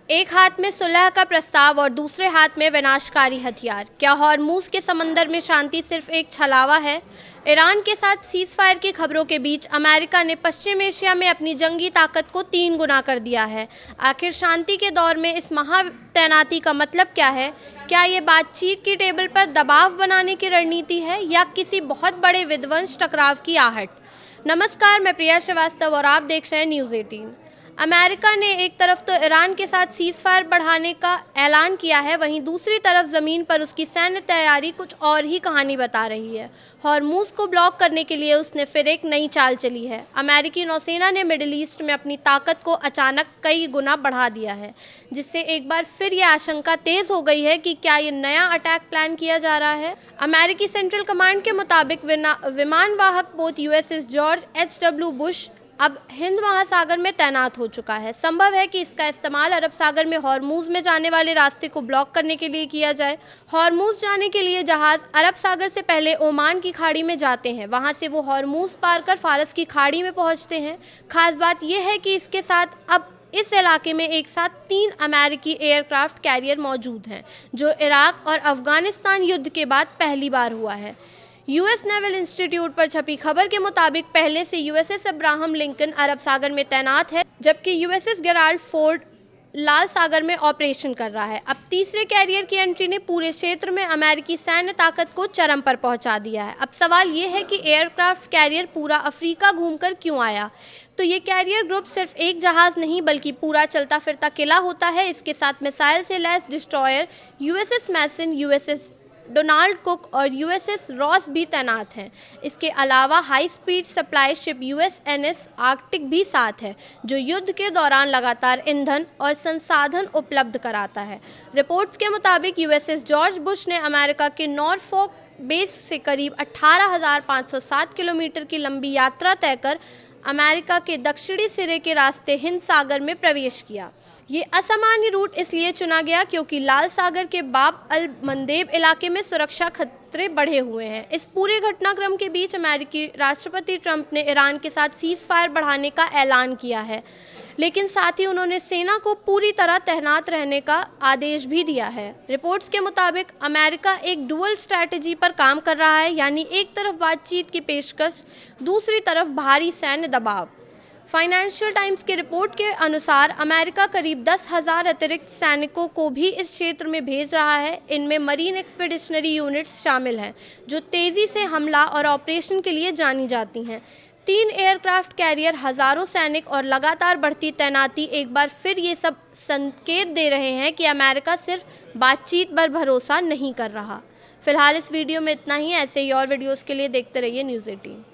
एक हाथ में सुलह का प्रस्ताव और दूसरे हाथ में विनाशकारी हथियार। क्या हॉर्मूज के समंदर में शांति सिर्फ एक छलावा है? ईरान के साथ सीज़फायर की खबरों के बीच अमेरिका ने पश्चिम एशिया में अपनी जंगी ताकत को 3 गुना कर दिया है। आखिर शांति के दौर में इस महातैनाती का मतलब क्या है? क्या ये बातचीत की टेबल पर दबाव बनाने की रणनीति है या किसी बहुत बड़े विध्वंस टकराव की आहट? नमस्कार, मैं प्रिया श्रीवास्तव और आप देख रहे हैं न्यूज़ 18। अमेरिका ने एक तरफ तो ईरान के साथ सीज़फायर बढ़ाने का ऐलान किया है, वहीं दूसरी तरफ ज़मीन पर उसकी सैन्य तैयारी कुछ और ही कहानी बता रही है। हॉर्मूज को ब्लॉक करने के लिए उसने फिर एक नई चाल चली है। अमेरिकी नौसेना ने मिडिल ईस्ट में अपनी ताकत को अचानक कई गुना बढ़ा दिया है, जिससे एक बार फिर ये आशंका तेज़ हो गई है कि क्या ये नया अटैक प्लान किया जा रहा है। अमेरिकी सेंट्रल कमांड के मुताबिक विमानवाहक पोत USS जॉर्ज H.W. बुश अब हिंद महासागर में तैनात हो चुका है। संभव है कि इसका इस्तेमाल अरब सागर में हॉर्मूज में जाने वाले रास्ते को ब्लॉक करने के लिए किया जाए। हॉर्मूज जाने के लिए जहाज़ अरब सागर से पहले ओमान की खाड़ी में जाते हैं, वहां से वो हॉर्मूज पार कर फारस की खाड़ी में पहुंचते हैं। खास बात यह है कि इसके साथ अब इस इलाके में एक साथ 3 अमेरिकी एयरक्राफ्ट कैरियर मौजूद हैं, जो इराक और अफगानिस्तान युद्ध के बाद पहली बार हुआ है। US नेवल इंस्टीट्यूट पर छपी खबर के मुताबिक पहले से USS अब्राहम लिंकन अरब सागर में तैनात है, जबकि USS गेराल्ड फोर्ड लाल सागर में ऑपरेशन कर रहा है। अब तीसरे कैरियर की एंट्री ने पूरे क्षेत्र में अमेरिकी सैन्य ताकत को चरम पर पहुंचा दिया है। अब सवाल ये है कि एयरक्राफ्ट कैरियर पूरा अफ्रीका घूमकर क्यों आया? तो ये कैरियर ग्रुप सिर्फ एक जहाज़ नहीं बल्कि पूरा चलता फिरता किला होता है। इसके साथ मिसाइल से लैस डिस्ट्रॉयर USS मैसन, USS डोनाल्ड कुक और USS रॉस भी तैनात हैं। इसके अलावा high speed supply ship USNS Arctic भी साथ है, जो युद्ध के दौरान लगातार ईंधन और संसाधन उपलब्ध कराता है। रिपोर्ट्स के मुताबिक USS जॉर्ज बुश ने अमेरिका के नॉरफॉक बेस से करीब 18,507 किलोमीटर की लंबी यात्रा तय कर अमेरिका के दक्षिणी सिरे के रास्ते हिंद सागर में प्रवेश किया। ये असामान्य रूट इसलिए चुना गया क्योंकि लाल सागर के बाब अल मंदेब इलाके में सुरक्षा खतरे बढ़े हुए हैं। इस पूरे घटनाक्रम के बीच अमेरिकी राष्ट्रपति ट्रंप ने ईरान के साथ सीज़फायर बढ़ाने का ऐलान किया है, लेकिन साथ ही उन्होंने सेना को पूरी तरह तैनात रहने का आदेश भी दिया है। रिपोर्ट्स के मुताबिक अमेरिका एक डुअल स्ट्रैटेजी पर काम कर रहा है, यानी एक तरफ बातचीत की पेशकश, दूसरी तरफ भारी सैन्य दबाव। फाइनेंशियल टाइम्स की रिपोर्ट के अनुसार अमेरिका करीब 10,000 अतिरिक्त सैनिकों को भी इस क्षेत्र में भेज रहा है। इनमें मरीन एक्सपेडिशनरी यूनिट्स शामिल हैं, जो तेज़ी से हमला और ऑपरेशन के लिए जानी जाती हैं। 3 एयरक्राफ्ट कैरियर, हज़ारों सैनिक और लगातार बढ़ती तैनाती एक बार फिर ये सब संकेत दे रहे हैं कि अमेरिका सिर्फ बातचीत पर भरोसा नहीं कर रहा। फिलहाल इस वीडियो में इतना ही। ऐसे ही और वीडियोज़ के लिए देखते रहिए न्यूज़ 18।